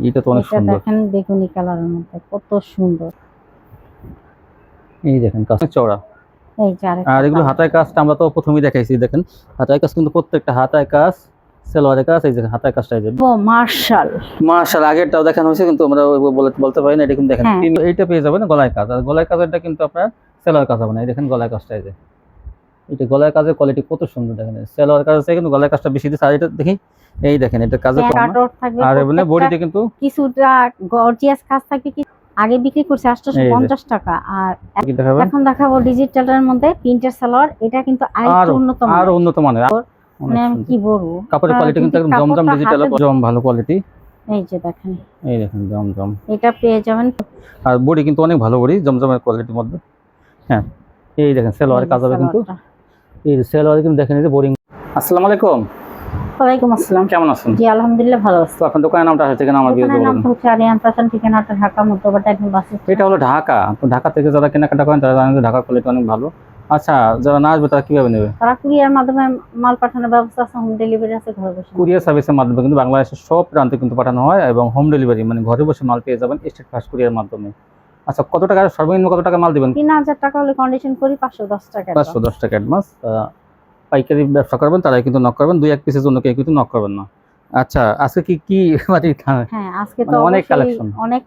এটা তো অনেক সুন্দর। দেখেন বেগুনি কালারের মধ্যে কত সুন্দর। এই দেখেন কাজ চওড়া। এই যে আর এগুলো হাতায় কাজটা আমরা তো প্রথমেই দেখাইছি, দেখেন হাতায় কাজ কিন্তু প্রত্যেকটা হাতায় কাজ, সেলোয়ারের কাজ, এই যে হাতায় কাজটা, এই যে ও মার্শাল। মাশাআল্লাহ, আগেরটাও দেখানো হয়েছে কিন্তু আমরা বলতে পারি না। এটা কিন্তু দেখেন এইটা পেয়ে যাবেন গলায় কাজ, আর গলায় কাজেরটা কিন্তু আপনার সেলোয়ার কাজ হবে না। এই দেখেন গলায় কাজটা, এই যে এটা গলায় কাজের কোয়ালিটি কত সুন্দর, দেখেন সেলোয়ার কাজ আছে কিন্তু গলায় কাজটা বেশি দিচ্ছে। আর এটা দেখি, এই দেখেন এটা কাজে কম না, আর এমনি বডিতে কিন্তু কিছুটা গর্জিয়াস কাজ থাকবে। কি আগে বিক্রি করছে 850 টাকা, আর এখন দেখাবো ডিজিটালের মধ্যে প্রিন্টের সালোয়ার। এটা কিন্তু আরো উন্নত মানের। মানে আমি কি বলবো, কাপড়ের কোয়ালিটি কিন্তু একদম জমজম ডিজিটাল, জম ভালো কোয়ালিটি। এই যে দেখেন, এই দেখেন জমজম, এটা পেয়ে যাবেন। আর বডি কিন্তু অনেক ভালো বডি, জমজমের কোয়ালিটির মধ্যে। হ্যাঁ, এই দেখেন সেলোয়ারের কাজ হবে কিন্তু, এই সেলোয়ারে কিন্তু দেখেন এই যে বোরিং। আসসালামু আলাইকুম। ওয়ালাইকুম আসসালাম। কেমন আছেন? জি আলহামদুলিল্লাহ ভালো আছি। তো আপনার দোকানের নামটা হচ্ছে কিনা আমার ভিডিও বলুন। নাম হচ্ছে আরিয়ান ফ্যাশন, ঠিকানাটা ঢাকা মধ্যবাড্ডা একদম বাসে। এটা হলো ঢাকা। তো ঢাকা থেকে যারা কেনাকাটা করেন তারা জানেন যে ঢাকার কোয়ালিটি অনেক ভালো। আচ্ছা, যারা না আসবে তারা কিভাবে নেবে? তারা কুরিয়ার মাধ্যমে মাল পাঠানোর ব্যবস্থা আছে, হোম ডেলিভারি আছে ঘরে বসে। কুরিয়ার সার্ভিসের মাধ্যমে কিন্তু বাংলাদেশের সব প্রান্তে কিন্তু পাঠানো হয়, এবং হোম ডেলিভারি মানে ঘরে বসে মাল পেয়ে যাবেন স্টেট ফাস্ট কুরিয়ার মাধ্যমে। আচ্ছা, কত টাকা সর্বনিম্ন কত টাকা মাল দিবেন? 3000 টাকা হলে কন্ডিশন করি, 510 টাকা। 510 টাকা অ্যাডভান্স। পাইকারি ব্যবসা করবেন তারাই কিন্তু নক করবেন, 2-1 পিসের জন্য কেউ কিন্তু নক করবেন না। আচ্ছা, আজকে কি মানে হ্যাঁ আজকে তো অনেক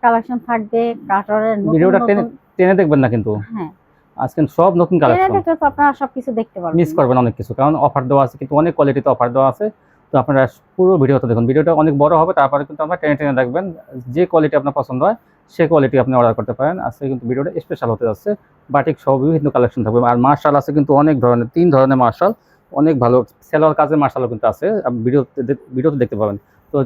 কালেকশন থাকবে কাটরের। ভিডিওটা টেনে দেখবেন না কিন্তু। হ্যাঁ, আজকে সব নতুন কালেকশন, দেখলে তো আপনারা সবকিছু দেখতে পারবেন, মিস করবেন অনেক কিছু, কারণ অফার দেওয়া আছে কিন্তু অনেক কোয়ালিটিতে অফার দেওয়া আছে। তো আপনারা পুরো ভিডিওটা দেখুন, ভিডিওটা অনেক বড় হবে, তারপরে কিন্তু আপনারা টেনে টেনে দেখবেন। যে কোয়ালিটি আপনার পছন্দ হয় সে কোয়ালিটি আপনি অর্ডার করতে পারেন। আজকে কিন্তু ভিডিওটা স্পেশাল হতে যাচ্ছে, বাটিক সহ বিভিন্ন কালেকশন থাকবে। আর মার্শাল আছে কিন্তু অনেক ধরনের, 3 ধরনের মার্শাল, অনেক ভালো সেলোয়ার কাজের মার্শালও কিন্তু আছে, ভিডিওতে দেখতে পাবেন। তো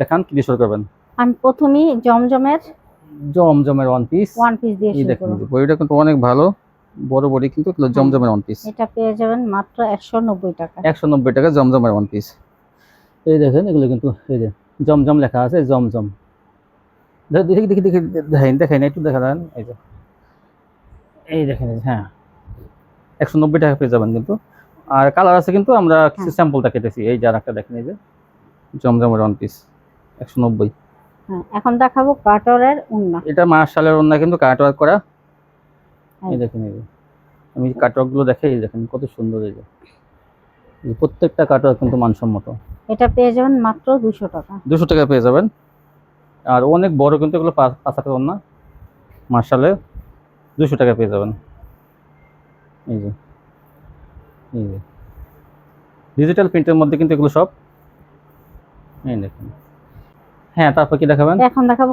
দেখান কি দিয়ে শুরু করবেন? আমি প্রথমেই জমজমের ওয়ান পিস দিয়ে শুরু দেখুন, বডিটা কিন্তু অনেক ভালো, বড় বডি কিন্তু জমজমের ওয়ান পিস। এটা পেয়ে যাবেন মাত্র 190 টাকা। 190 টাকা জমজমের ওয়ান পিস। এই দেখেন এগুলো কিন্তু, এই যে জমজম লেখা আছে, জমজম। দেখি দেখি দেখি দেখেন একটু দেখা দেন, এই যে এই দেখেন। হ্যাঁ, 190 টাকা পেয়ে যাবেন কিন্তু। আর কালার আছে কিন্তু, আমরা কিছু স্যাম্পলটা কেটেছি। এই যে আরেকটা দেখেন, এই যে জমজমের ওয়ান পিস 190। হ্যাঁ, এখন দেখাবো কাটরের ওন্না। এটা মার্শালের ওন্না কিন্তু কাটওয়ার্ক করা। এই দেখেন, এই যে আমি কাটওয়ার্ক গুলো দেখাই, এই দেখেন কত সুন্দর। এই যে প্রত্যেকটা কাটওয়ার্ক কিন্তু মানসম্মত। এটা পেয়ে যাবেন মাত্র 200 টাকা। 200 টাকা পেয়ে যাবেন। আর অনেক বড় কিন্তু এগুলো, 5 হাতের ওন্না মার্শালে 200 টাকা পেয়ে যাবেন। এই যে ডিজিটাল প্রিন্টের মধ্যে কিন্তু এগুলো সব। এই দেখুন। হ্যাঁ, তারপর কি দেখাবেন? এখন দেখাবো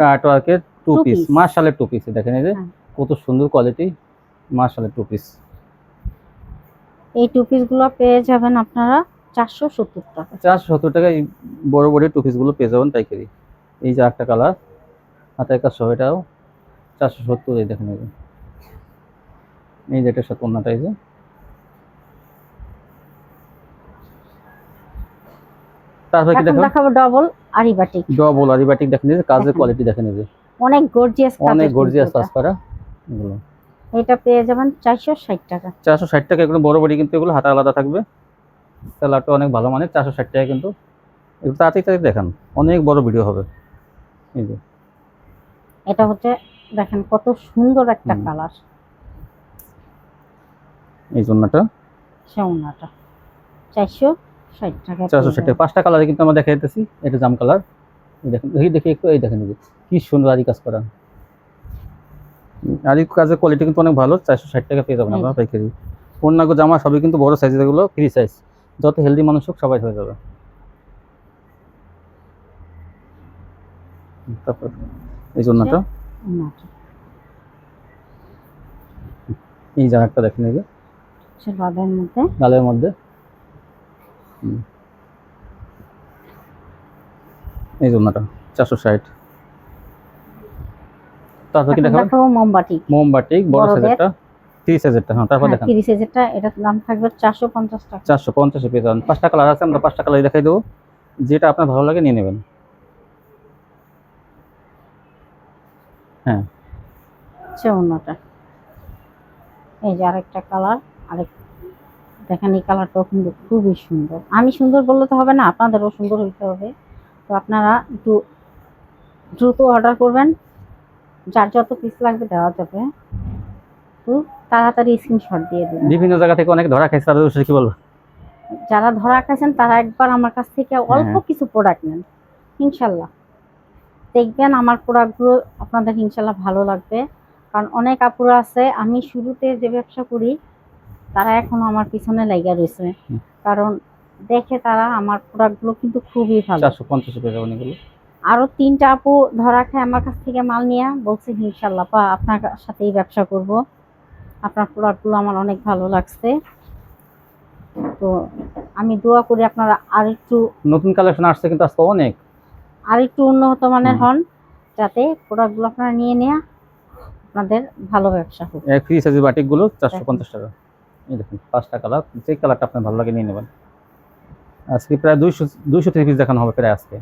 কাটওয়ার্কের টু পিস, মার্শালের টু পিস। দেখেন এই যে কত সুন্দর কোয়ালিটি, মার্শালের টু পিস। এই টু পিস গুলো পেয়ে যাবেন আপনারা 470 টাকা। 470 টাকায় বড় বড় টু পিস গুলো পেয়ে যাবেন পাইকারি। এই যে একটা কালার হাতের কাজ সহ, এটাও 470। এই দেখেন, এই যে এটার সাথে অন্যটা, এই যে তারপর কি দেখাবো? ডাবল আরিবাটিক। দেখেন এই যে কাজের কোয়ালিটি দেখেন, এই যে অনেক গর্জিয়াস কাজ করা এগুলো। এটা পেয়ে যাবেন 460 টাকা। 460 টাকা। এগুলো বড় বড়ি কিন্তু, এগুলো হাতা আলাদা থাকবে, সেলারটা অনেক ভালো মানে। 460 টাকা কিন্তু। এগুলো তাড়াতাড়ি দেখান, অনেক বড় ভিডিও হবে। এই যে এটা হচ্ছে দেখেন কত সুন্দর একটা কালার। এই জন্যটা 460 টাকা। 460 টাকা। 5টা কালারে কিন্তু আমরা দেখাইতেছি। এটা জাম কালার, দেখেন দেখি একটু। এই দেখেন কি সুন্দর আরি কাজ করা, আরি কাজের কোয়ালিটি কিন্তু অনেক ভালো। 460 টাকা পেয়ে যাবেন আপনারা পাইকারি। পূর্ণাঙ্গ জামা সবই কিন্তু বড় সাইজের, এগুলো ফ্রি সাইজ, যত হেলদি মানুষ হোক সবাই হয়ে যাবে। তারপর এই জন্যটা, এই জামাটা দেখেন, এই যে লালের মধ্যে এই জন্যটা 460। তারপর কি দেখাবো? মোমবাটি বড় সাইজেরটা, 30 সাইজেরটা। হ্যাঁ, তারপর দেখেন 30 সাইজেরটা, এটার দাম থাকবে 450 টাকা। 450 পেয়ে যাবেন। 5টা কালার আছে, আমরা 5টা কালারই দেখাই দেবো, যেটা আপনার ভালো লাগে নিয়ে নেবেন। হ্যাঁ, অন্যটা এই যে আরেকটা কালার। আরেক দেখেন, এই কালারটাও কিন্তু খুবই সুন্দর। আমি সুন্দর বললে তো হবে না, আপনাদেরও সুন্দর হইতে হবে। তো আপনারা একটু দ্রুত অর্ডার করবেন, যার যত পিস লাগবে দেওয়া যাবে, তো তাড়াতাড়ি স্ক্রিনশট দিয়ে দিবেন। বিভিন্ন জায়গা থেকে অনেক ধরা খাইছে, তাদের বিষয়ে কি বলবো? যারা ধরা খাইছেন তারা একবার আমার কাছ থেকে অল্প কিছু প্রোডাক্ট নেন, ইনশাল্লাহ দেখবেন আমার প্রোডাক্টগুলো আপনাদের ইনশাল্লাহ ভালো লাগবে। কারণ অনেক আপুরা আছে, আমি শুরুতে যে ব্যবসা করি তারা এখনো আমার পিছনে লেগে রয়েছে, কারণ দেখে তারা আমার প্রোডাক্টগুলো কিন্তু খুবই ভালো। 450 পেয়ে যাবেন এগুলো। আরো 3টা আপু ধরা খায় আমার কাছ থেকে মাল নিয়ে বলছে ইনশাল্লাহ পা আপনার সাথেই ব্যবসা করব, আপনার প্রোডাক্টগুলো আমার অনেক ভালো লাগছে। তো আমি দোয়া করি আপনারা আরেকটু নতুন কালেকশন আসছে কিন্তু আজকে অনেক, আরেকটু উন্নত মানের হন, যাতে প্রোডাক্টগুলো আপনারা নিয়ে আপনাদের ভালো ব্যবসা হোক। ফ্রি সাইজের বাটিকগুলো 450 টাকা। এই দেখুন 5টা কালার, যে কালারটা আপনার ভালো লাগে নিয়ে নেবেন। আজকে প্রায় 200 পিস দেখানো হবে প্রায় আজকে,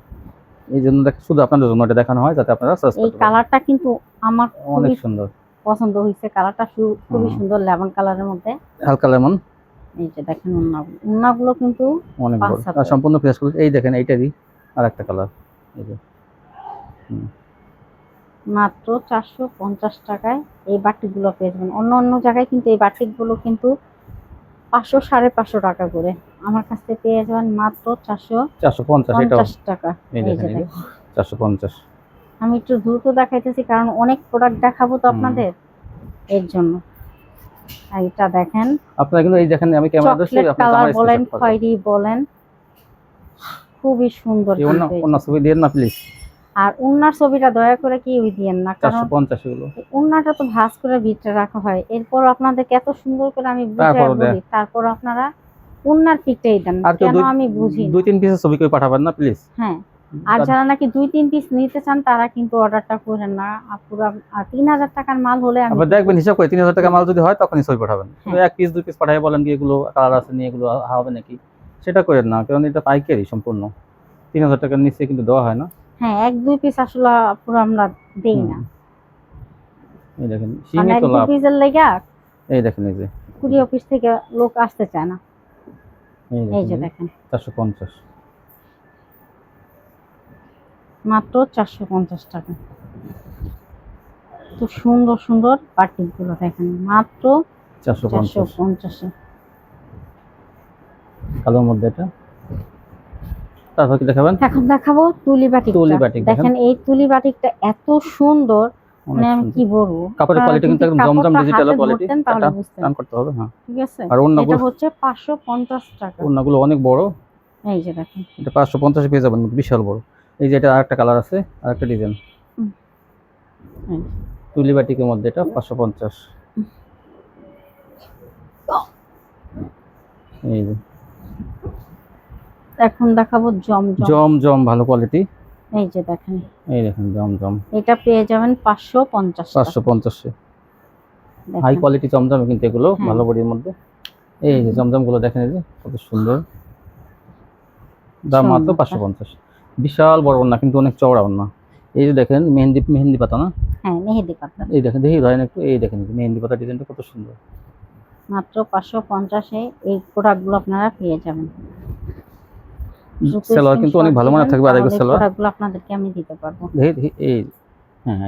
এই জন্য শুধু আপনাদের জন্য এটা দেখানো হয় যাতে আপনারা সার্চ করতে এই পারেন। কালারটা কিন্তু আমার অনেক সুন্দর পছন্দ হয়েছে, কালারটা খুবই সুন্দর, লেমন কালারের মধ্যে হালকা লেমন। এই যে দেখেন উন্নাগুলো কিন্তু অনেক বড় আর সম্পূর্ণ ফ্রেশ করে। এই দেখেন এইটারই আরেকটা কালার, এই যে মাত্র 450 টাকায় এই বাটিকগুলো পেয়ে যাবেন। অন্য অন্য জায়গায় কিন্তু এই বাটিকগুলো কিন্তু 500 550 টাকা করে, আমার কাছ থেকে পেয়ে যাবেন মাত্র 450 টাকা। এই দেখেন 450। আমি একটু দ্রুত দেখাইতেছি কারণ অনেক প্রোডাক্ট দেখাবো তো আপনাদের, এর জন্য। এইটা দেখেন, আপনারা কিন্তু এই দেখেন আমি ক্যামেরা ধরছি, চকলেট কালার বলেন খয়েরি বলেন, খুবই সুন্দর। ওনার ছবি দেন না প্লিজ, আর উন্নার ছবিটা দয়া করে কি ওই দিয়েন না, কারণ 450 এগুলো উন্নাটা তো ভাঁজ করে ভিতরে রাখা হয়, এরপর আপনাদেরকে এত সুন্দর করে আমি বুঝাই বলি, তারপর আপনারা উন্নার পিকটাই দেন কেন আমি বুঝি। 2-3 পিসের ছবি করে পাঠাবেন না প্লিজ। হ্যাঁ, আর যারা নাকি 2-3 পিস নিতে চান তারা কিন্তু অর্ডারটা করেন না। পুরো 3000 টাকার মাল হলে আমি দেখবেন হিসাব করে 3000 টাকা মাল যদি হয় তখনই ছবি পাঠাবেন। এক পিস 2 পিস পাঠাই বলেন কি এগুলো কালার আছে নি এগুলো হবে নাকি, সেটা করেন না, কারণ এটা পাইকারি সম্পূর্ণ 3000 টাকার নিচে কিন্তু দেওয়া হয় না। হ্যাঁ, 1-2 পিস আসলে পুরো আমরা দেই না। এই দেখেন সীমিত লাভ, 2 পিসের লাগা এই দেখেন এই যে কুরিয়ার অফিস থেকে লোক আসতে চায় না। এই যে দেখেন 450, মাত্র 450 টাকা। তো সুন্দর সুন্দর বাটিকগুলো দেখেন মাত্র 450। কালোর মধ্যে এটা। তারপর কি দেখাবেন? এখন দেখাবো তুলি বাটিক। দেখেন এই তুলি বাটিকটা এত সুন্দর, মানে আমি কি বলবো, কাপড়ের কোয়ালিটি কিন্তু একদম জমজম ডিজিটাল কোয়ালিটি, তাহলে বুঝতেন টান করতে হবে। হ্যাঁ ঠিক আছে। আর এটা হচ্ছে 550 টাকা। ওন্নাগুলো অনেক বড়, এই যে দেখেন এটা 550 পেয়ে যাবেন, বিশাল বড়। এই যে এটা আরেকটা কালার আছে, আরেকটা ডিজাইন তুলি বাটিকের মধ্যে, এটা 550। এই যে এখন দেখাবো জমজম ভালো কোয়ালিটি। এই যে দেখেন, এই দেখেন জমজম, এটা পেয়ে যাবেন 550 এ হাই কোয়ালিটি জমজম কিন্তু এগুলো ভালো বডির মধ্যে। এই যে জমজম গুলো দেখেন, এই যে কত সুন্দর, দাম মাত্র 550। বিশাল বড় ওন্না কিন্তু অনেক চওড়া ওন্না। এই যে দেখেন মেহেন্দি পাতা না? হ্যাঁ মেহেন্দি পাতা। এই দেখেন দেখি ধরেন একটু, এই দেখেন মেহেন্দি পাতা ডিজাইনটা কত সুন্দর। মাত্র 550 এই প্রোডাক্টগুলো আপনারা পেয়ে যাবেন। সেলার কিন্তু অনেক ভালো মানের থাকবে, আর এগুলো সেলার প্রোডাক্টগুলো আপনাদেরকে আমি দিতে পারবো। দেখি এই হ্যাঁ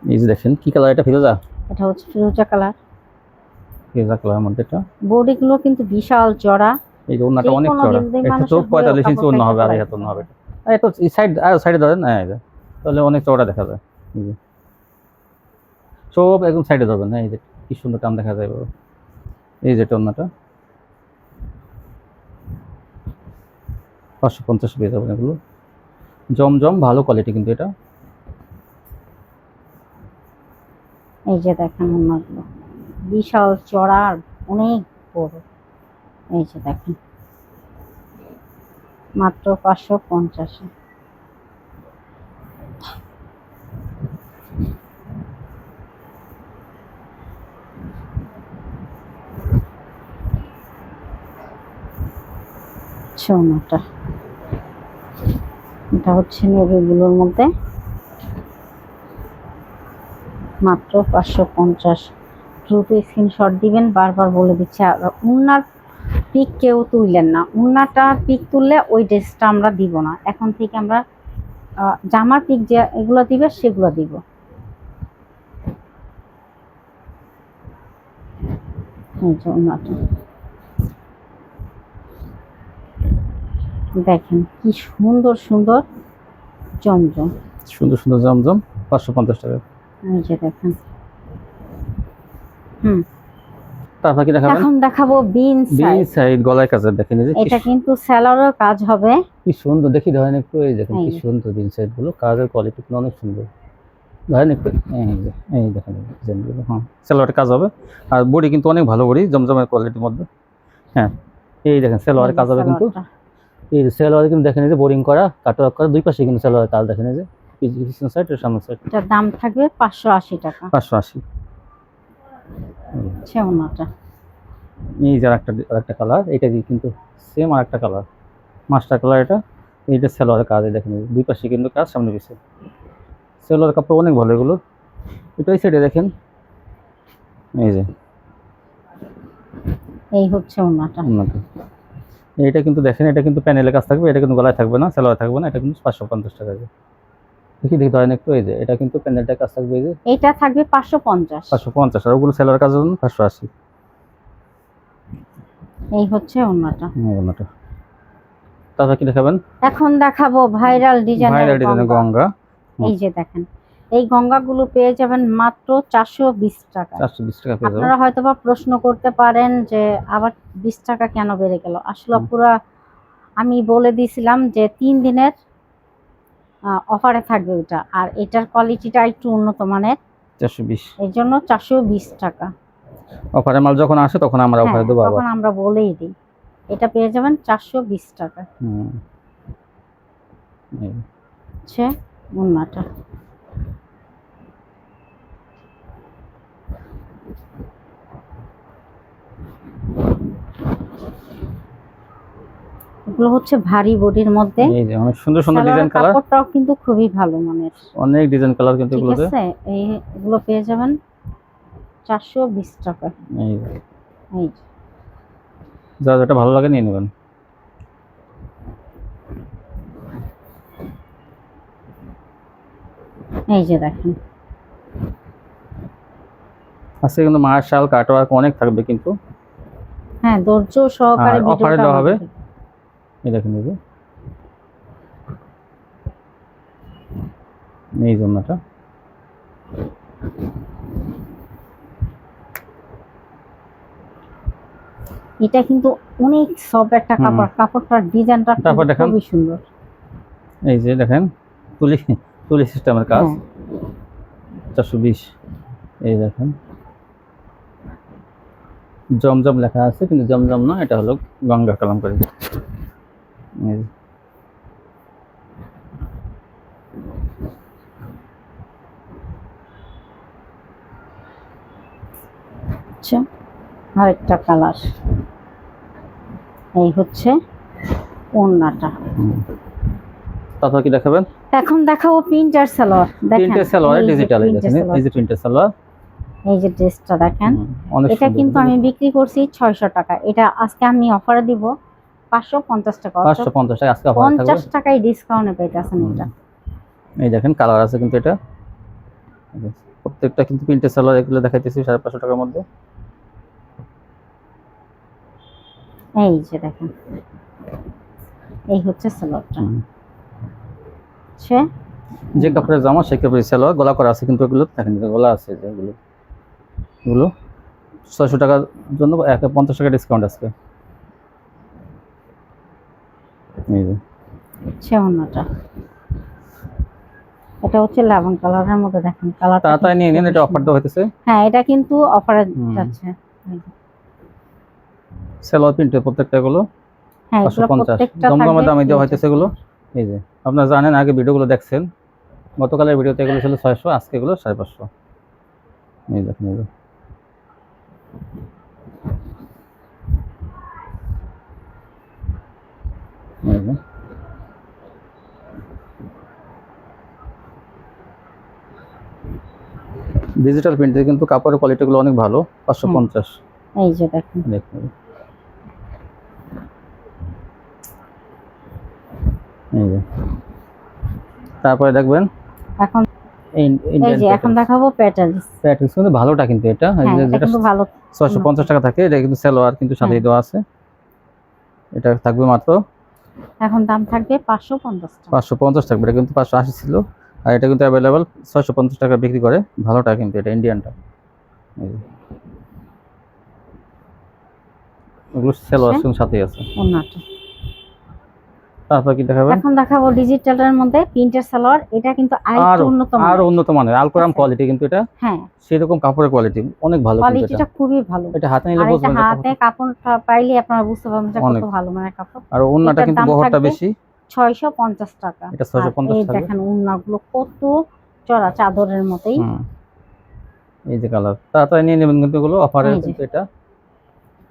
এই যে দেখেন কি কালার, এটা ফিরোজা, এটা হচ্ছে ফিরোজা কালার। ফিরোজা কালার মধ্যে এটা বডিগুলো কিন্তু বিশাল চড়া, এই যে ওন্নাটা অনেক চড়া। এটা তো 45 ইঞ্চি ওন্না হবে, আড়াই হাত ওন্না হবে। এই তো এই সাইডে ধরেন, হ্যাঁ তাহলে অনেক চওড়া দেখা যায়। এই যে সব একদম সাইডে ধরবেন, হ্যাঁ এই যে কি সুন্দর টান দেখা যায়। এই যে ওন্নাটা 550 পেয়ে যাবেন। এগুলো জমজম ভালো কোয়ালিটি কিন্তু এটা। এই যে দেখেন ওন্নাগুলো বিশাল চড়া, অনেক বড়। এই যে দেখেন মাত্র 550। সোনাটা এটা হচ্ছে নেভিগুলোর মধ্যে, মাত্র 550। দ্রুত স্ক্রিনশট দিবেন, বারবার বলে দিচ্ছি। আর উন্নার পিক কেউ তুললেন না, ওন্নাটার পিক তুললে ওই ড্রেসটা আমরা দিব না। এখন থেকে আমরা জামার পিক যে এগুলো দিবে সেগুলো দিব। এই যে ওন্নাটা দেখেন কি সুন্দর সুন্দর জমজম, সুন্দর সুন্দর জমজম 550 টাকা। এই যে দেখেন। তারপর কি দেখাবেন? এখন দেখাবো বিন সাইড গলায় কাজের, দেখেন এই যে এটা কিন্তু সেলারও কাজ হবে। কি সুন্দর, দেখি ধরেন একটু, এই দেখেন কি এই। সুন্দর বিন সাইড গুলো, কাজের কোয়ালিটি অনেক সুন্দর। ধরেন একটু, এই দেখেন ডিজাইনগুলো। হ্যাঁ, সেলোয়ারের কাজ হবে, আর বডি কিন্তু অনেক ভালো বডি, জমজমের কোয়ালিটির মধ্যে। হ্যাঁ, এই দেখেন সেলোয়ারের কাজ হবে কিন্তু। এই যে সেলোয়ারে কিন্তু দেখেন এই যে বোরিং করা, কাটওয়ার্ক করা, দুই পাশে কিন্তু সেলোয়ারের কাজ দেখেন এই যে পিছন সাইড আর সামনের সাইড। এটার দাম থাকবে 580 টাকা। 580। ওন্নাটা এই যে আরেকটা কালার, এটা দিয়ে কিন্তু সেম আরেকটা কালার, মাস্টার কালার এটা। এইটা সেলোয়ারের কাজ, দেখেন দুই পাশে কিন্তু কাজ, সামনে পিছে। সেলোয়ার কাপড় অনেক ভালো এগুলো। এটা এই সাইডে দেখেন, এই যে এই হচ্ছে ওন্নাটা। এটা কিন্তু দেখেন, এটা কিন্তু প্যানেলের কাজ থাকবে, এটা কিন্তু গলায় থাকবে না, সেলোয়ার থাকবে না, এটা কিন্তু 550 টাকা। দেখি ধরেন একটু, এই যে এটা কিন্তু প্যানেলটার কাজ থাকবে, এই যে এটা থাকবে 550। 550, আর ওগুলো সেলোয়ার কাজের জন্য 580। এই হচ্ছে ওন্নাটা। ওন্নাটা। তারপর কি দেখাবেন? এখন দেখাবো ভাইরাল ডিজাইনের গঙ্গা। এই যে দেখেন, এই গঙ্গাগুলো পেয়ে যাবেন মাত্র 420 টাকা। 420 টাকা পেয়ে যাবেন। আপনারা হয়তোবা প্রশ্ন করতে পারেন যে আবার 20 টাকা কেন বেড়ে গেল। আসলে পুরো আমি বলে দিয়েছিলাম যে 3 দিনের অফারে থাকবে ওটা, আর এটার কোয়ালিটিটা একটু উন্নত মানের, 420, এই জন্য 420 টাকা। অফারে মাল যখন আসে তখন আমরা অফারে দেবো, তখন আমরা বলেই দিই। এটা পেয়ে যাবেন 420 টাকা। আচ্ছা, ওন্নাটা এগুলো হচ্ছে ভারী বডির মধ্যে, এই যে অনেক সুন্দর সুন্দর ডিজাইন কালার, কাপড়টাও কিন্তু খুবই ভালো মানের, অনেক ডিজাইন কালার কিন্তু এগুলোতে। ঠিক আছে, এগুলো পেয়ে যাবেন 420 টাকা। এই যা যেটা ভালো লাগে নিয়ে নেবেন। এই যে দেখেন, আজকে কিন্তু মার্শাল কাটওয়ার্ক অনেক থাকবে কিন্তু। হ্যাঁ, ধৈর্য সহকারে অফারে দেওয়া হবে। এই দেখেন, এই যে এই জন্যটা এটা কিন্তু অনেক সফট একটা কাপড়, কাপড়টার ডিজাইনটা খুবই সুন্দর। এই যে দেখেন তুলি সিস্টেমের কাজ, 420। এই দেখেন জমজম লেখা আছে, কিন্তু জমজম না, এটা হলো গঙ্গা কালামকারী। আচ্ছা, আরেকটা কালার, এই হচ্ছে ওন্নাটা। তারপর কি দেখাবেন? এখন দেখাবো প্রিন্টার সালোয়ার। দেখেন প্রিন্টার সালোয়ার ডিজিটাল, এই দেখেন এই যে প্রিন্টার সালোয়ার, এই যে ড্রেসটা দেখেন, এটা কিন্তু আমি বিক্রি করছি 600 টাকা। এটা আজকে আমি অফারে দিব 550 টাকা। 550 টাকা আজকে অফারে থাকবে, 50 টাকায় ডিসকাউন্টে পেয়েছেন এটা। এই দেখেন কালার আছে কিন্তু, এটা প্রত্যেকটা কিন্তু প্রিন্টার সালোয়ার, এগুলো দেখাইতেছি 550 টাকার মধ্যে। এই যে দেখেন, এই হচ্ছে সালোয়ারটা। যে কাপড়ের জামা সেই কাপড়ের সালোয়ার, গলা করা আছে কিন্তু, এগুলো দেখেন গলা আছে, যেগুলো এগুলো 600 টাকার জন্য 50 টাকা ডিসকাউন্ট আছে। এই যে ওন্নাটা, এটা হচ্ছে লাবণ কালারের মধ্যে, দেখেন কালারটা তাড়াতাড়ি নিয়ে নিন, এটা অফার দেওয়া হইতেছে। হ্যাঁ, এটা কিন্তু অফারে যাচ্ছে। সালোয়ার প্রিন্টের প্রত্যেকটা গুলো 550, জমজমের দামে দেওয়া হইতেছে এগুলো। এই যে আপনারা জানেন, আগে ভিডিওগুলো দেখছেন, গতকালের ভিডিওতে এগুলো ছিল 600, আজকে এগুলো 550। এই দেখেন, ডিজিটাল প্রিন্টের কিন্তু কাপড়ের কোয়ালিটি গুলো অনেক ভালো, 550। এই যে দেখেন, এই যে তারপরে দেখবেন এখন এই যে এখন ইন্ডিয়ান দেখাবো প্যাটার্নস। প্যাটেলস কিন্তু ভালোটা কিন্তু এটা হ্যাঁ, এটা যেটা কিন্তু ভালো। 650 টাকা থাকে, এটা কিন্তু সালোয়ার কিন্তু সাথেই দেওয়া আছে। এটা থাকবে মাত্র এখন দাম থাকবে 550 টাকা। 550 থাকবে, এটা কিন্তু 580 ছিল, আর এটা কিন্তু অ্যাভেলেবল 650 টাকা বিক্রি করে। ভালোটা কিন্তু এটা ইন্ডিয়ানটা। এই যে এগুলো সালোয়ার সঙ্গে সাথেই আছে। ওন্নাটা তারপর কি দেখাবেন? এখন দেখাবো ডিজিটালের মধ্যে প্রিন্টের সালোয়ার। এটা কিন্তু আরেকটু উন্নত মানের আলকোরাম কোয়ালিটি কিন্তু এটা। হ্যাঁ, সেরকম কাপড়ের কোয়ালিটি অনেক ভালো কিন্তু কোয়ালিটিটা খুবই ভালো। এটা হাতে নিলে আর বুঝবেন এটা হাতে কাপড়টা পাইলে আপনারা বুঝতে পারবেন যে কত ভালো মানের কাপড়। আর ওন্নাটা কিন্তু বহরটা বেশি। 650 টাকা। এটা 650 এই টাকা। দেখেন ওন্নাগুলো কত চড়া, চাদরের মতোই। এই যে কালার তাড়াতাড়ি নিয়ে নেবেন কিন্তু এগুলো অফারে কিন্তু এটা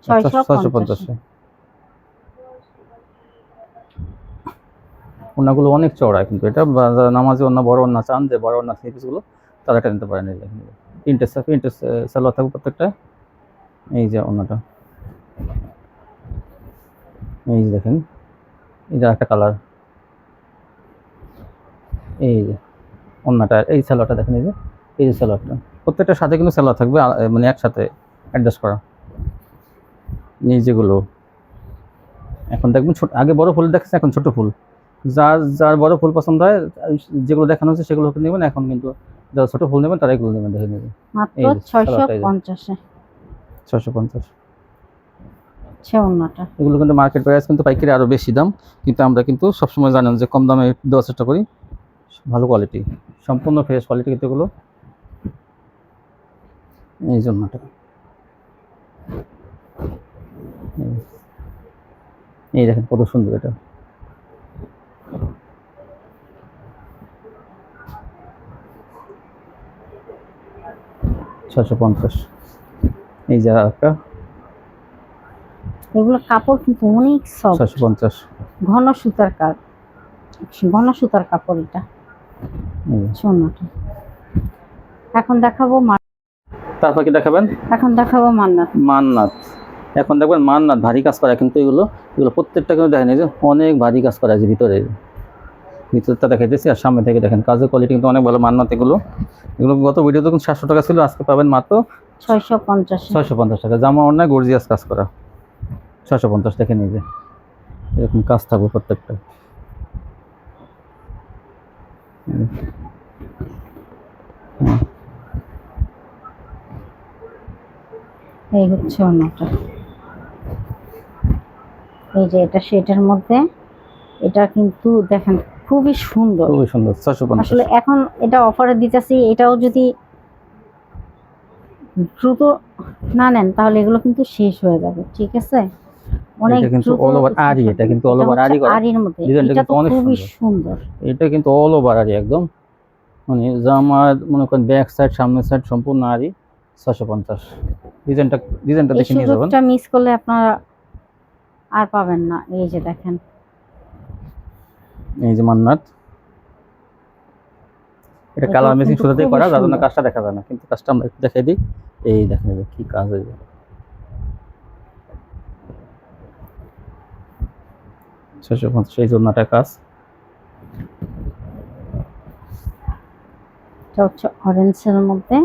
650 এ। ওন্নাগুলো অনেক চওড়া কিন্তু এটা নামাজি ওন্না, বড় ওন্না চান যে বড় ওন্না পিসগুলো তারা এটা নিতে পারেন। এই যে প্রিন্টের সালোয়ার থাকবে প্রত্যেকটা। এই যে ওন্নাটা, এই যে দেখেন, এই যে একটা কালার। এই যে ওন্নাটা, এই সালোয়ারটা দেখেন, এই যে সালোয়ারটা প্রত্যেকটার সাথে কিন্তু সালোয়ার থাকবে, মানে একসাথে অ্যাডজাস্ট করা। এই যেগুলো এখন দেখবেন ছোট, আগে বড় ফুল দেখেছেন, এখন ছোট ফুল। যার বড় ফুল পছন্দ হয়, যেগুলো দেখানো হচ্ছে সেগুলো নেবেন। এখন কিন্তু যারা ছোট ফুল নেবেন তারা এগুলো নেবেন, দেখে নেবেন মাত্র 650 এ। 650 ওন্নাটা এগুলো কিন্তু মার্কেট প্রাইস কিন্তু পাইকারি আরো বেশি দাম, কিন্তু আমরা কিন্তু সবসময় জানেন যে কম দামে দেওয়ার চেষ্টা করি। ভালো কোয়ালিটি, সম্পূর্ণ ফ্রেশ কোয়ালিটি কিন্তু এগুলো। এই জন্যটা এই দেখেন কত সুন্দর এটা। এই যে একটা, এগুলো কাপড় কিন্তু অনেক সফট। 650 ঘন সুতার কাপড় এটা। সোনাটা এখন দেখাবো। তারপর কি দেখাবেন? এখন দেখাবো মান্নাত। এখন দেখবেন মান্নাত ভারী কাজ করা কিন্তু এগুলো প্রত্যেকটা কিন্তু দেখেন, এই যে অনেক ভারী কাজ করা আছে ভিতরটা দেখাইতেছি, আর সামনে থেকে দেখেন কাজের কোয়ালিটি কিন্তু অনেক ভালো। মান্নাত এগুলো গত ভিডিওতে কিন্তু 700 টাকা ছিল, আজকে পাবেন মাত্র 650 টাকা। জামা অনেক গর্জিয়াস কাজ করা, 650 দেখেন। এই যে এরকম কাজ থাকবে প্রত্যেকটা। এই হচ্ছে ওন্নাটা। এই যে এটা সেটার মধ্যে, এটা কিন্তু দেখেন খুবই সুন্দর, 650 আসলে এখন এটা অফারে দিতেছি। এটাও যদি দ্রুত না নেন তাহলে এগুলো কিন্তু শেষ হয়ে যাবে, ঠিক আছে? অনেক কিন্তু অল ওভার আরি, এটা কিন্তু অল ওভার আরি করা, আরির মধ্যে। এটা তো খুবই সুন্দর। এটা কিন্তু অল ওভার আরি একদম, মানে জামা মনে করেন ব্যাক সাইড সামনের সাইড সম্পূর্ণ আরি। 650 ডিজাইনটা দেখে নিয়ে যাবেন। সুযোগটা মিস করলে আপনারা আর পাবেন না। এই যে দেখেন, এই যে মান্নাত, এটা কালার মেশিং সুতাতেই করা, যার জন্য কাজটা দেখা যায় না, কিন্তু কাজটা আমরা একটু দেখাই দিই। এই দেখেন কি কাজ, এই 650 এই জন্যটা কাজ। এটা হচ্ছে অরেঞ্জের মধ্যে,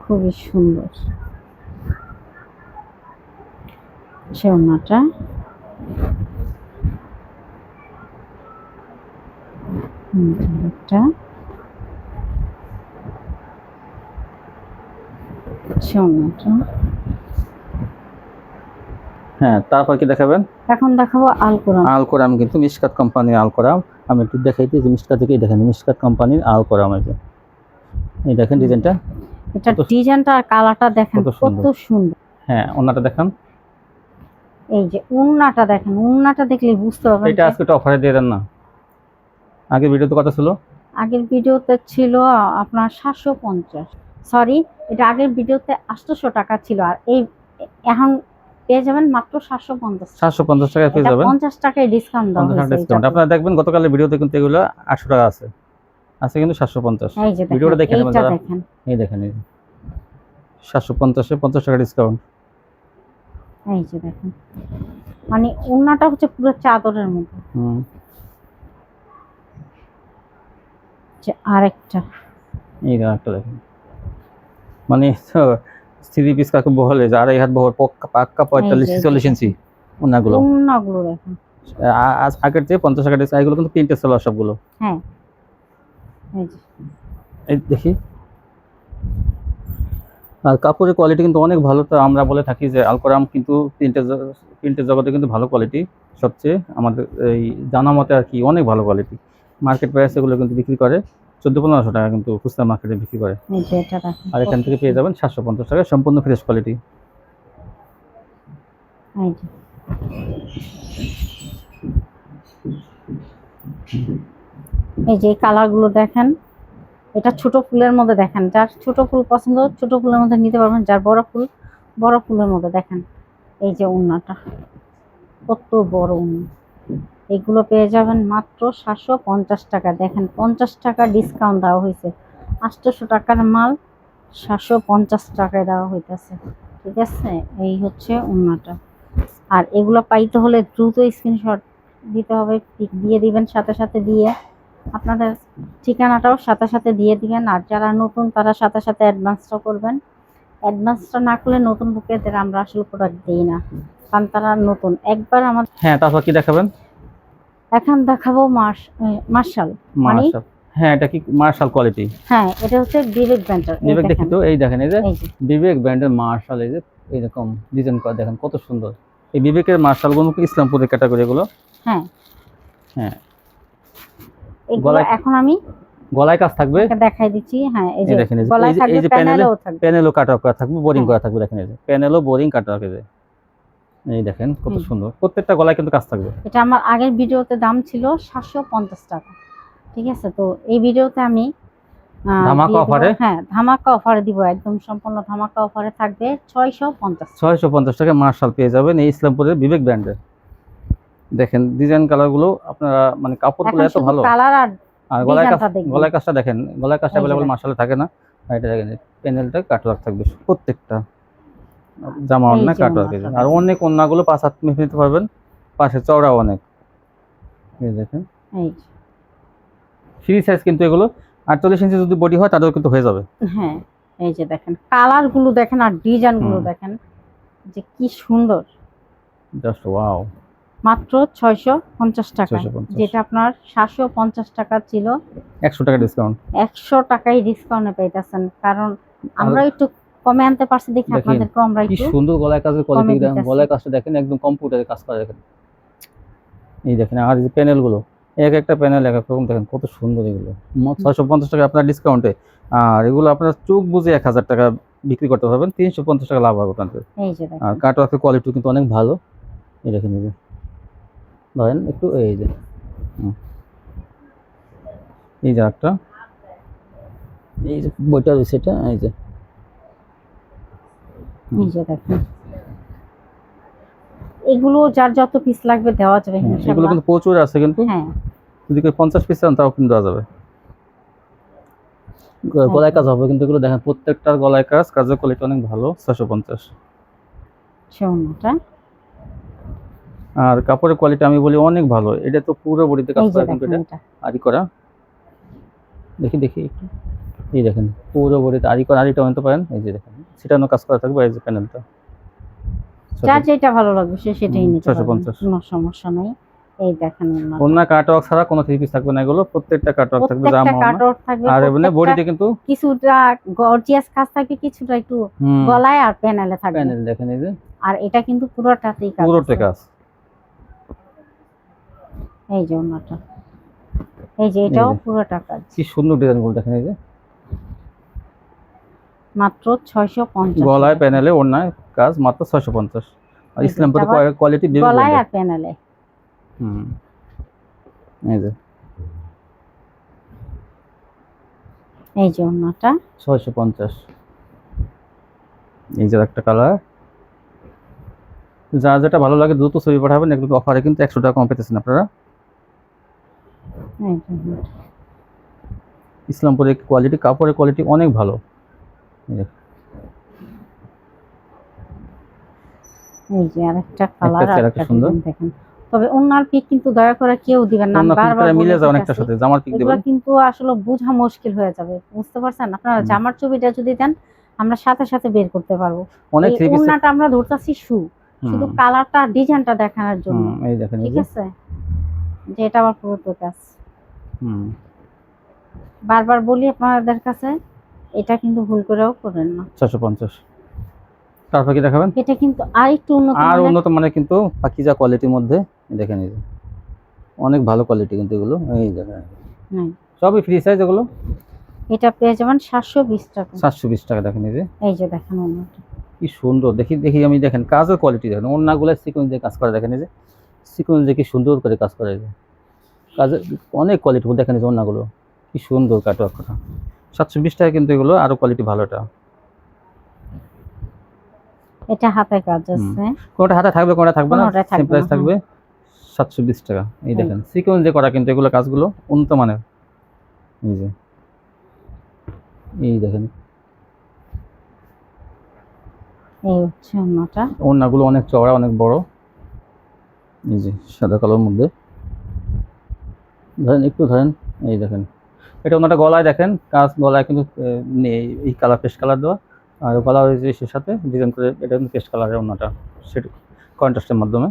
খুবই সুন্দর ওন্নাটা। এটা ওন্নাটা। হ্যাঁ, তারপর কি দেখাবেন? এখন দেখাবো আলকোরাম কিন্তু মিশকাত কোম্পানির আলকোরাম। আমি একটু দেখাইতে যে মিশকাত থেকেই দেখেন, মিশকাত কোম্পানির আলকোরাম। এই দেখেন ডিজাইনটা, এটা ডিজাইনটা আর কালারটা দেখেন কত সুন্দর। হ্যাঁ, ওন্নাটা দেখেন। এই যে ওন্নাটা দেখেন, ওন্নাটা দেখলে বুঝতে পারবেন। এটা আজকে তো অফারে দিয়ে দেন না? আগের ভিডিওতে কত ছিল? আগের ভিডিওতে ছিল আপনার 750, সরি, এটা আগের ভিডিওতে 800 টাকা ছিল, আর এই এখন পেয়ে যাবেন মাত্র 750 টাকায় পেয়ে যাবেন। 50 টাকায় ডিসকাউন্ট দেওয়া হয়েছে। আপনারা দেখবেন গতকালের ভিডিওতে কিন্তু এগুলো 800 টাকা আছে, কিন্তু 750। এই যে ভিডিওটা দেখেন, দেখেন, এই দেখেন, এই 750 এ 50 টাকা ডিসকাউন্ট। এই যে দেখেন, মানে ওড়নাটা হচ্ছে পুরো চাদরের মতো। আরেকটা এই একটা দেখেন, মানে থ্রি পিস কাকে বলে যে আড়াই হাত বহর পাক্কা 45-46 ইঞ্চি ওনাগুলো। ওড়নাগুলো দেখেন আজ আগের যে 50 টাকা ডিসকাউন্ট, এগুলো কিন্তু প্রিন্টেড সালোয়ার সবগুলো। হ্যাঁ এই যে এই দেখি, আর কাপড়ের কোয়ালিটি কিন্তু অনেক ভালো। তো আমরা বলে থাকি যে আলকরাম কিন্তু প্রিন্টের জগতে কিন্তু ভালো কোয়ালিটি সবচেয়ে, আমাদের এই জানা মতে আর কি অনেক ভালো কোয়ালিটি। মার্কেট প্রাইস এগুলো কিন্তু বিক্রি করে 1400-1500 টাকা, কিন্তু খুচরা মার্কেটে বিক্রি করে। এই যে এটা দেখেন, আর এখান থেকে পেয়ে যাবেন 750 টাকা, সম্পূর্ণ ফ্রেশ কোয়ালিটি। এই যে এই যে কালারগুলো দেখেন, এটা ছোট ফুলের মধ্যে দেখেন, যার ছোট ফুল পছন্দ ছোট ফুলের মধ্যে নিতে পারবেন, যার বড় ফুলের মধ্যে দেখেন। এই যে ওড়নাটা কত বড় ওড়না, এগুলো পেয়ে যাবেন মাত্র 750 টাকা। দেখেন 50 টাকা ডিসকাউন্ট দেওয়া হয়েছে, 800 টাকার মাল 750 টাকায় দেওয়া হইতেছে। ঠিক আছে, এই হচ্ছে ওড়নাটা। আর এগুলো পাইতে হলে দ্রুত স্ক্রিনশট দিতে হবে, পিক দিয়ে দিবেন সাথে সাথে, দিয়ে আপনাদের ঠিকানাটাও সাথে সাথে দিয়ে দিবেন। আর যারা নতুন তারা সাথে সাথে অ্যাডভান্সটা করবেন। অ্যাডভান্সটা না করলে নতুন বুকেদের আমরা আসলে প্রোডাক্ট দিই না, কারণ তারা নতুন। একবার আমাদের হ্যাঁ, তারপর কি দেখাবেন? এখন দেখাবো মার্শাল। মানে হ্যাঁ, এটা কি মার্শাল কোয়ালিটি? হ্যাঁ, এটা হচ্ছে বিবেক ব্র্যান্ডের। বিবেক দেখি তো, এই দেখেন, এই যে বিবেক ব্র্যান্ডের মার্শাল, এই যে এরকম ডিজাইন করা দেখেন কত সুন্দর। এই বিবেকের মার্শাল গুলো কি ইসলামপুরের ক্যাটাগরি গুলো? হ্যাঁ হ্যাঁ, এগুলো এখন আমি গলায় কাজ থাকবে, দেখাই দিচ্ছি। হ্যাঁ, এই যে দেখেন, গলায় থাকবে, এই যে প্যানেলও কাট অফ করা থাকবে, বোরিং করা থাকবে। দেখেন, এই যে প্যানেলও বোরিং কাট অফ, এই দেখেন কত সুন্দর, প্রত্যেকটা গলায় কিন্তু কাজ থাকবে। এটা আমার আগের ভিডিওতে দাম ছিল 750 টাকা। ঠিক আছে, তো এই ভিডিওতে আমি ধামাকা অফারে, হ্যাঁ ধামাকা অফারে দিব, একদম সম্পূর্ণ ধামাকা অফারে থাকবে 650 টাকা মার্শাল পেয়ে যাবেন এই ইসলামপুরের বিবেক ব্র্যান্ডের। দেখেন ডিজাইন কালার গুলো আপনারা, মানে কাপড়গুলো এত ভালো। কালার আর গলায় কাজটা দেখেন, গলায় কাজটা अवेलेबल মার্শালে থাকে না। আর এটা দেখেন প্যানেলটা কাটওয়ার্ক থাকবে প্রত্যেকটা জামা, অনেক কাটওয়ার্ক। আর অনেক ওন্নাগুলো 5 হাত মেপে নিতে পারবেন, পাশে চওড়া অনেক। এই দেখেন, এই ফ্রি সাইজ কিন্তু এগুলো 48 ইঞ্চি যদি বডি হয় তাহলেও কিন্তু হয়ে যাবে। হ্যাঁ, এই যে দেখেন কালার গুলো দেখেন, আর ডিজাইন গুলো দেখেন যে কি সুন্দর, জাস্ট ওয়াও। মাত্র 650 টাকা, যেটা আপনার 750 টাকা ছিল। 100 টাকা ডিসকাউন্ট, 100 টাকায় ডিসকাউন্টে পাইতেছেন, কারণ আমরা একটু কমে আনতে পারছি দেখি আপনাদেরকে আমরা একটু। কি সুন্দর গলায় কাজের কোয়ালিটি, গলায় কাজটা দেখেন একদম কম্পিউটারে কাজ করা। দেখেন এই দেখেন, আর এই প্যানেল গুলো এক একটা প্যানেল এক এক রকম, দেখেন কত সুন্দর এগুলো। 650 টাকা আপনার ডিসকাউন্টে, আর এগুলো আপনার চোখ বুঝে 1000 টাকা বিক্রি করতে পারবেন, 350 টাকা লাভ হবে আপনাদের। আর কাটওয়ার্কের কোয়ালিটি কিন্তু অনেক ভালো। এই দেখেন, এই যে ধরেন একটু, এই যে এই যে একটা, এই যে বইটা রয়েছে এটা, এই যে দেখেন এগুলো যার যত পিস লাগবে দেওয়া যাবে ইনশাআল্লাহ। এগুলো কিন্তু প্রচুর আছে, কিন্তু হ্যাঁ যদি কেউ 50 পিস চান তাও কিন্তু দেওয়া যাবে। গলায় কাজ হবে কিন্তু এগুলো দেখেন, প্রত্যেকটার গলায় কাজ, কাজের কোয়ালিটি অনেক ভালো। 650 সেটা। আর কাপড়ের কোয়ালিটি আমি বলি অনেক ভালো। এটা তো পুরো বডিতে কাজ করা, কিন্তু এটা আরি করা। দেখি একটু, এই দেখেন পুরো বডিতে আরি করা, আরিটা আনতে পারেন। এই যে দেখেন সেটানো কাজ করা থাকবে, এই যে প্যানেলটা, যার যেটা ভালো লাগবে সে সেটাই নিতে পারবে, 650 কোনো সমস্যা নাই। এই দেখেন ওন্না কাটওয়ার্ক ছাড়া কোনো থ্রি পিস থাকবে না, এগুলো প্রত্যেকটা কাটওয়ার্ক থাকবে, জামা কাটওয়ার্ক থাকবে। আর এমনি বডিতে কিন্তু কিছুটা গর্জিয়াস কাজ থাকবে, কিছুটা একটু গলায় আর প্যানেলে থাকবে। প্যানেল দেখেন, এই যে, আর এটা কিন্তু পুরোটাতেই কাজ, পুরোটা কাজ। এই যে ওন্নাটা, এই যে এটাও পুরোটা কাজ। কি সুন্দর ডিজাইনগুলো দেখেন, এই যে মাত্র 650, গলায় প্যানেলে ওন্নায় কাজ মাত্র 650। আর ইসলামপুরের কোয়ালিটি গলায় আর প্যানেলে। এই যে ওন্নাটা 650। এই যে একটা কালার, যার যেটা ভালো লাগে দ্রুত ছবি পাঠাবেন। এগুলো অফারে কিন্তু 100 টাকা কম পেতেছেন আপনারা। ইসলামপুরের কোয়ালিটি, কাপড়ের কোয়ালিটি অনেক ভালো। এই যে আরেকটা কালার একটা আরেকটা সুন্দর দেখেন। তবে ওনার পিক কিন্তু দয়া করে কেউ দিবেন না, আমি বারবার মিলে বলে যায় অনেকটার দিতেছি। সাথে জামার পিক এগুলা দিবেন। কিন্তু আসলে বোঝা মুশকিল হয়ে যাবে, বুঝতে পারছেন? আপনারা হুম। জামার ছবিটা যদি দেন আমরা সাথে সাথে বের করতে পারবো। অনেক এই থ্রি পিস। ওড়নাটা আমরা ধরতাছি শুধু কালারটা ডিজাইনটা দেখানোর জন্য, এই দেখেন এই ঠিক যে। আছে? যে এটা আবার পুরো কাজ। হুম। বারবার বলি আপনাদের কাছে, এটা কিন্তু ভুল করেও করেন না। 450। তারপর কি দেখাবেন? এটা কিন্তু আরেকটু উন্নত আর মানের। উন্নত মানের কিন্তু পাকিজা কোয়ালিটির মধ্যে দেখেন এই যে, অনেক ভালো কোয়ালিটি কিন্তু এগুলো। এই দেখেন সবই ফ্রি সাইজ এগুলো। এটা পেয়ে যাবেন 720 টাকা। 720 টাকা দেখেন এই যে। এই যে দেখেন ওড়নাটা কি সুন্দর, দেখি দেখি আমি দেখেন কাজের কোয়ালিটি দেখেন, ওড়নাগুলো সিকোয়েন্স দিয়ে কাজ করা দেখেন এই যে, সিকোয়েন্স দিয়ে কি সুন্দর করে কাজ করা এই যে, কাজের অনেক কোয়ালিটি দেখেন এই যে ওড়নাগুলো কি সুন্দর কাটওয়ার্ক করা। 720 টাকা কিন্তু এগুলো আরো কোয়ালিটি ভালোটা। এটা হাতে কাজ আছে। কোনটা হাতে থাকবে কোনটা থাকবে না, কোনটা সেম থাকবে প্রাইস না, থাকবে। 720 টাকা। এই দেখেন সিকোয়েন্স দিয়ে করা কিন্তু এগুলো কাজগুলো উন্নত মানের। এই যে এই দেখেন এই হচ্ছে ওড়নাটা। ওড়নাগুলো অনেক চওড়া অনেক বড়। এই যে সাদা কালোর মধ্যে ধরেন একটু ধরেন, এই দেখেন এটা ওনাটা গলায় দেখেন কাজ, গলায় কিন্তু নেই এই কালার পেস্ট কালার দেওয়া, আর গলা হয়েছে এর সাথে ডিজাইন করে, এটা কিন্তু পেস্ট কালারের ওনাটা সেটা কন্ট্রাস্টের মাধ্যমে।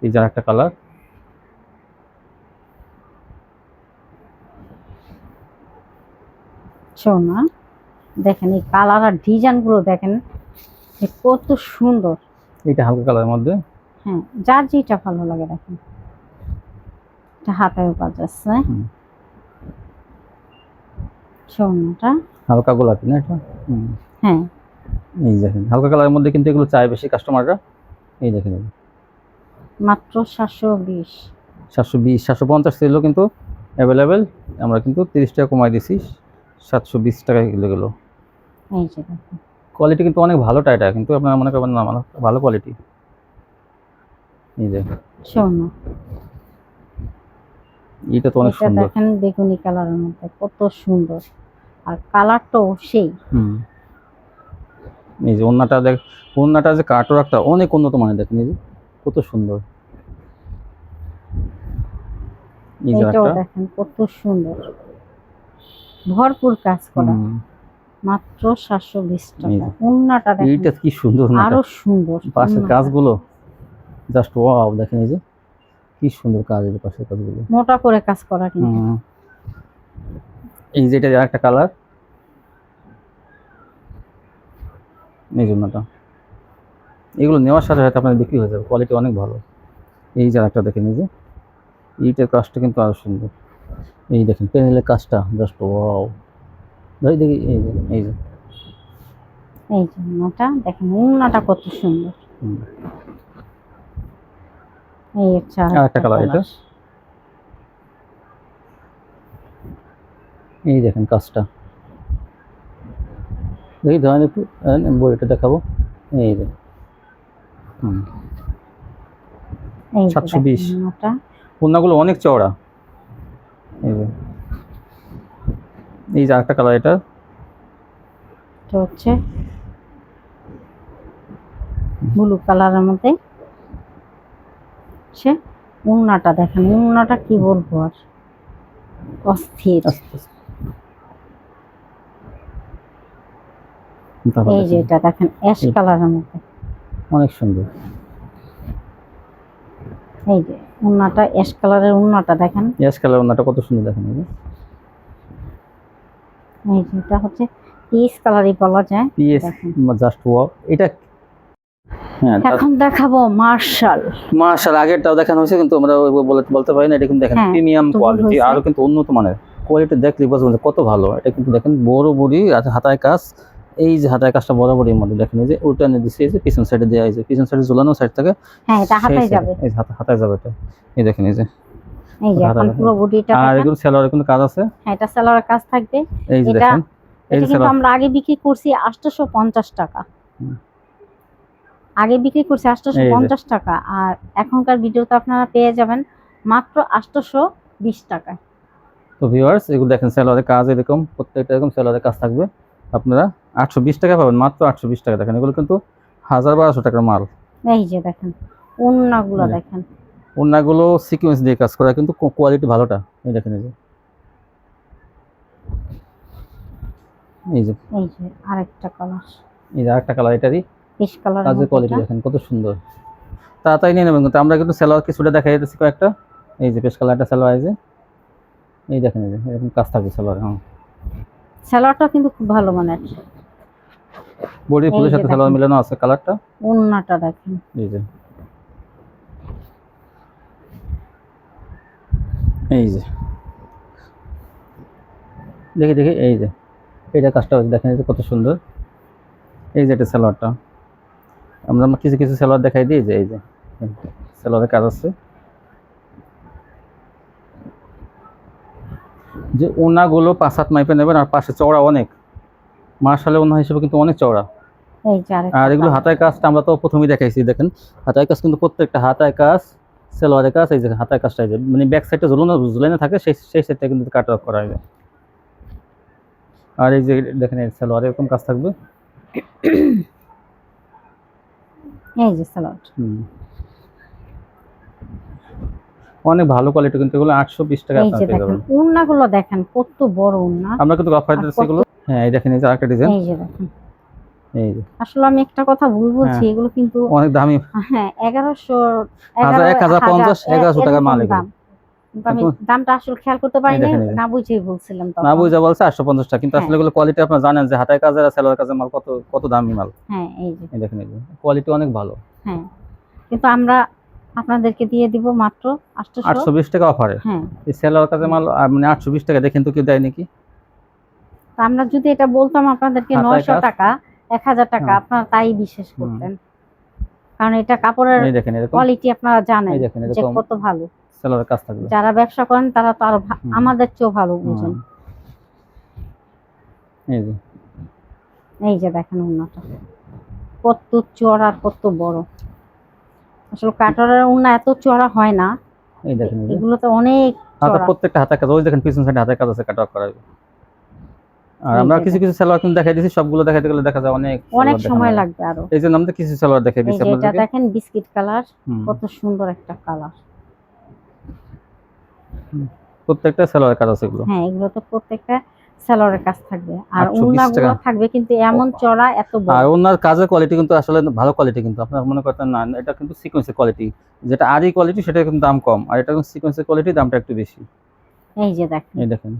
এই যে একটা কালার। সোনা দেখেন এই কালার আর ডিজাইন গুলো দেখেন যে কত সুন্দর। এটা হালকা কালারের মধ্যে। হ্যাঁ, যার যেটা ভালো লাগে দেখেন। এটা হাতেও কাজ আছে। সোনাটা হালকা গোলাপি না এটা? হ্যাঁ। এই দেখেন হালকা কালারের মধ্যে কিন্তু এগুলো চায় বেশি কাস্টমাররা। এই দেখেন মাত্র 720। 720 750 ছিল কিন্তু অ্যাভেলেবেল, আমরা কিন্তু 30 টাকা কমাই দিছি, 720 টাকা এগুলো গেলো। এই যে দেখেন কোয়ালিটি কিন্তু অনেক ভালোটা, এটা কিন্তু আপনারা মনে করবেন না ভালো কোয়ালিটি। এই যে সোনা এটা তো অনেক এটা সুন্দর। দেখেন বেগুনি কালারের মধ্যে কত সুন্দর, আর কালারটাও সেই। এই যে ওন্নাটা দেখ, ওন্নাটা যে কাটওয়ার্কটা অনেক উন্নত মানের দেখেন এই যে কত সুন্দর। এই যে এটাও একটা দেখেন কত সুন্দর, ভরপুর কাজ করা। মাত্র 720 টাকা। ওন্নাটা দেখেন এইটা কি সুন্দর, আরো সুন্দর পাশের কাজগুলো জাস্ট ওয়াও, দেখেন এই যে কি সুন্দর কাজ, এই পাশের কাজগুলো মোটা করে কাজ করা কিন্তু। এই যে এটা একটা কালার, এই জন্যটা এগুলো নেওয়ার সাথে সাথে আপনার বিক্রি হয়ে যাবে, কোয়ালিটি অনেক ভালো। এই যে একটা দেখেন এই যে এইটার কাজটা কিন্তু আরো সুন্দর। এই দেখেন প্যানেলের কাজটা জাস্ট ওয়াও, দেখি এই যে এই যে এই যে ওন্নাটা দেখেন, ওন্নাটা কত সুন্দর। এই হচ্ছে আরেকটা কালার এটা। এই দেখেন কাজটা, দেখি ধরেন একটু বইটা দেখাবো। এই যে 720। ওন্নাগুলো অনেক চওড়া। এই যে আরেকটা কালার এটা হচ্ছে ব্লু কালারের মধ্যে। সে ওন্নাটা দেখেন, ওন্নাটা কি বলবো আর, অস্থির। এই যে এটা দেখেন অ্যাশ কালারের মধ্যে অনেক সুন্দর। এই যে ওন্নাটা অ্যাশ কালারের, ওন্নাটা দেখেন অ্যাশ কালার ওন্নাটা কত সুন্দর দেখেন এই যে। এই যে এটা হচ্ছে পিস কালারই বলা যায়। PS just wow. এটা হ্যাঁ এখন দেখাবো মার্শাল। মাশাআল, আগেরটাও দেখানো হয়েছে কিন্তু আমরা বলতে পারি না, এটা কিন্তু দেখেন প্রিমিয়াম কোয়ালিটি, আরো কিন্তু উন্নত মানের কোয়ালিটি। দেখলে বুঝবেন কত ভালো। এটা কিন্তু দেখেন বড় বড়ি হাতায় কাজ, এই যে হাতায় কাজটা বরাবরই মধ্যে দেখেন এই যে উল্টা নিয়ে দিচ্ছে, এই যে পিছন সাইডে দেওয়া, এই যে পিছন সাইডে ঝুলানো সাইড থেকে, হ্যাঁ এটা হাতায় যাবে, এই হাতায় যাবে এটা। এই দেখেন এই যে এই যে এখন পুরো বডিটা, আর এগুলো সেলরের কিন্তু কাজ আছে। হ্যাঁ এটা সেলরের কাজ থাকবে। এই যে দেখেন এই যে কিন্তু আমরা আগে বিক্রি করছি 850 টাকা, আগে বিক্রি করছি 850 টাকা, আর এখনকার ভিডিওতে আপনারা পেয়ে যাবেন মাত্র 820 টাকায়। তো ভিউয়ার্স এগুলো দেখেন সেলরের কাজ এরকম, প্রত্যেকটা এরকম সেলরের কাজ থাকবে। আপনারা 820 টাকা পাবেন, মাত্র 820 টাকা। দেখেন এগুলো কিন্তু 1000-1200 টাকার মাল। এই যে দেখেন ওড়নাগুলো এই যে। দেখেন, ওড়নাগুলো সিকোয়েন্স দিয়ে কাজ করা, কিন্তু কোয়ালিটি ভালোটা। এই দেখেন, এই যে এই যে এই যে আরেকটা কালার, এই যে আরেকটা কালার, এটারই পেশ কালার কাজের কোয়ালিটি দেখেন কত সুন্দর। তাড়াতাড়ি নিয়ে নেবেন, কিন্তু আমরা কিন্তু সালোয়ার কিছুটা দেখাই দিচ্ছি কয়েকটা। এই যে বেশ কালারটা সালোয়ার, এই দেখেন, এই যে এরকম কাজ থাকবে সালোয়ার। হ্যাঁ, সালোয়ারটা কিন্তু খুব ভালো মানের। বডি ফুলের সাথে সালোয়ার মিলানো আছে কালারটা। ওড়নাটা দেখেন, এই যে এই যে দেখি দেখি, এই যে এইটা কাজটা হচ্ছে দেখেন, এই যে কত সুন্দর। এই যে এটা সালোয়ারটা, আমরা কিছু কিছু সালোয়ার দেখাই দিই। যে এই যে সালোয়ারের কাজ আছে, যে ওনাগুলো 5-7 মাইপে নেবেন, আর পাশে চওড়া অনেক, মার্শালের ওনা হিসেবে কিন্তু অনেক চওড়া। এই যে আরেকটা আর এগুলো হাতায় কাজটা আমরা তো প্রথমেই দেখাইছি, দেখেন হাতায় কাজ কিন্তু প্রত্যেকটা হাতায় কাজ, সালোয়ারের কাজ। এই যে হাতায় কাজটা, এই যে মানে ব্যাক সাইডটা ঝুলানো থাকে, সেই সাইডটা কিন্তু কাট অফ করা যায়। আর এই যে দেখেন এই সালোয়ারে এরকম কাজ থাকবে। এই যে সালোয়ার, অনেক ভালো কোয়ালিটি, কিন্তু এগুলো 820 টাকা এই আপনারা যে পেয়ে দেখেন যাবেন। ওড়নাগুলো দেখেন কত বড় ওড়না। আমরা কিন্তু অফার দিচ্ছি এগুলো। হ্যাঁ, এই দেখেন, এই যে আরেকটা ডিজাইন। এই যে দেখেন, এই যে আসলে আমি একটা কথা ভুল বলছি, হ্যাঁ, এগুলো কিন্তু অনেক দামি। হ্যাঁ 1100 1050 1100 টাকার মাল এগুলো। দাম, কিন্তু আমি দামটা আসলে খেয়াল করতে পারিনি, দেখেন, এই যে না বুঝেই বলছিলাম না তখন। বুঝা বলছে 850 টাকা, কিন্তু আসলে হ্যাঁ। এগুলো কোয়ালিটি আপনারা জানেন যে হাতায় কাজের আর সালোয়ার কাজের মাল কত কত দামি মাল। হ্যাঁ এই যে এই দেখেন, এই যে কোয়ালিটি অনেক ভালো। হ্যাঁ, কিন্তু আমরা আপনাদেরকে দিয়ে দিব মাত্র 800। 820 টাকা অফারে হ্যাঁ, এই সালোয়ার কাজের মাল, মানে 820 টাকা দেখেন তো কেউ দেয় নাকি? তো আমরা যদি এটা বলতাম আপনাদেরকে হাতায় 900 কাজ। টাকা 1000 টাকা, হ্যাঁ। আপনারা তাই বিশ্বাস করতেন, কারণ এটা কাপড়ের এই দেখেন এরকম, কোয়ালিটি আপনারা জানেন এই দেখেন যে এরকম কত ভালো। সালোয়ার কাজ থাকবে। যারা ব্যবসা করেন তারা তো আরো আমাদের চেয়েও ভালো বুঝেন। এই যে এই যে দেখেন ওড়নাটা কত চওড়া, কত বড়। আসলে কাটরের ওড়না এত চওড়া হয় না, এই দেখেন, এই যে এগুলো তো অনেক হাতা, চওড়া। প্রত্যেকটা হাতায় কাজ। ওই দেখেন পিছন সাইডে হাতায় কাজ আছে, কাট অফ করা হবে। আর এই আমরা যে কিছু কিছু সালোয়ার কিন্তু দেখাই দিয়েছি, সবগুলো দেখাইতে গেলে দেখা যায় অনেক অনেক সালোয়ার দেখানো সময় হবে। লাগবে আরো। এই জন্য আমরা কিছু সালোয়ার দেখাই এই দিয়েছি যে এটা আপনাদেরকে। দেখেন বিস্কিট কালার, হুম। কত সুন্দর একটা কালার। প্রত্যেকটা সালোয়ার কাজ আছে এগুলো। হ্যাঁ, এগুলো তো প্রত্যেকটা সালোয়ারের কাজ থাকবে, আর 820 ওড়নাগুলো টাকা। থাকবে কিন্তু এমন চড়া এত আর বড়। ওনার কাজের কোয়ালিটি কিন্তু আসলে ভালো কোয়ালিটি, কিন্তু আপনারা মনে করতেন না, এটা কিন্তু সিকোয়েন্সের কোয়ালিটি। যেটা আরই কোয়ালিটি সেটা কিন্তু দাম কম, আর এটা কিন্তু সিকোয়েন্সের কোয়ালিটি, দামটা একটু বেশি। এই যে দেখেন, এই দেখেন,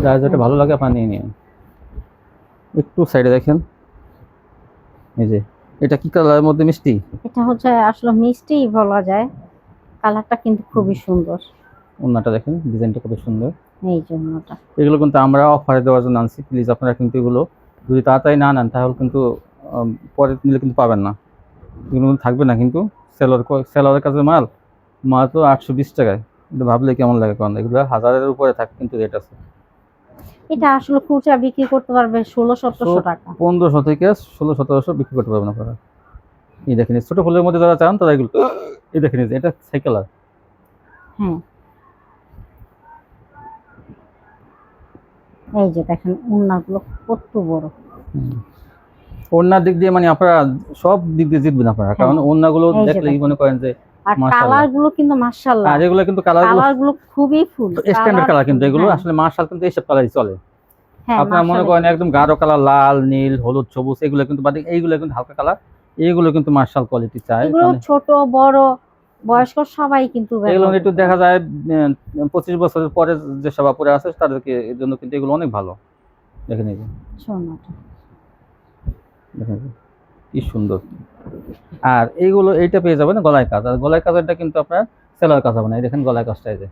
যার যেটা ভালো লাগে আপনারা নিয়ে নিন। একটু সাইডে দেখেন, এই যে এটা কি কালারের মধ্যে মিষ্টি। এটা হচ্ছে আসলে মিষ্টি বলা যায়, কালারটা কিন্তু খুবই সুন্দর। ওনাটা দেখেন, ডিজাইনটা কত সুন্দর। এই জন্যটা এগুলো কিন্তু আমরা অফারে দেওয়ার জন্য আনছি। প্লিজ আপনারা কিন্তু এগুলো যদি তাড়াতাড়ি না নেন, তাহলে কিন্তু পরে নিলে কিন্তু পাবেন না, এগুলো কিন্তু থাকবে না। কিন্তু সেলারের কাছে মাল মাত্র 820 টাকায়, কিন্তু ভাবলে কেমন লাগে, কারণ এগুলো 1000-এর উপরে থাকে কিন্তু রেট আছে। এটা আসলে খুচরা বিক্রি করতে পারবে 1600-1700 টাকা। 1500 থেকে 1600-1700 বিক্রি করতে পারবেন আপনারা। এই দেখেন, ছোট ফুলের মধ্যে যারা চান তারা এগুলো, এই দেখেন এটা সাইকেল। হ্যাঁ, এই যে দেখেন ওড়নাগুলো কত বড়। ওড়নার দিক দিয়ে মানে আপনারা সব দিক দিয়ে জিতবেন আপনারা, কারণ ওড়নাগুলো এই যে দেখলেই দেখেন। মনে করেন যে আর মাশাআল্লাহ। কালার গুলো কিন্তু মাশাআল্লাহ, আর এগুলো কিন্তু কালারগুলো খুবই ফুল স্ট্যান্ডার্ড কালার, কিন্তু এগুলো হ্যাঁ। আসলে মাশাল কিন্তু এইসব কালারই চলে। হ্যাঁ, আপনারা মনে করেন একদম গাঢ় কালার, লাল নীল হলুদ সবুজ, এগুলো কিন্তু বাদ, এইগুলো কিন্তু হালকা কালার, এইগুলো কিন্তু মার্শাল কোয়ালিটি চায়। এগুলো ছোট বড় বয়স্ক সবাই কিন্তু এগুলো ব্যবহার একটু করতে দেখা পারে। যায় 25 বছরের পরে যে সব আপুরা আছে তাদেরকে এর জন্য কিন্তু এগুলো অনেক ভালো। দেখেন এই যে, সোনাটা দেখেন এই যে, কি সুন্দর। আর এইগুলো এইটা পেয়ে যাবেন গলায় কাজ, আর গলায় কাজেরটা কিন্তু আপনার সেলোয়ার কাজ হবে না। এই দেখেন গলায় কাজটা, এই যে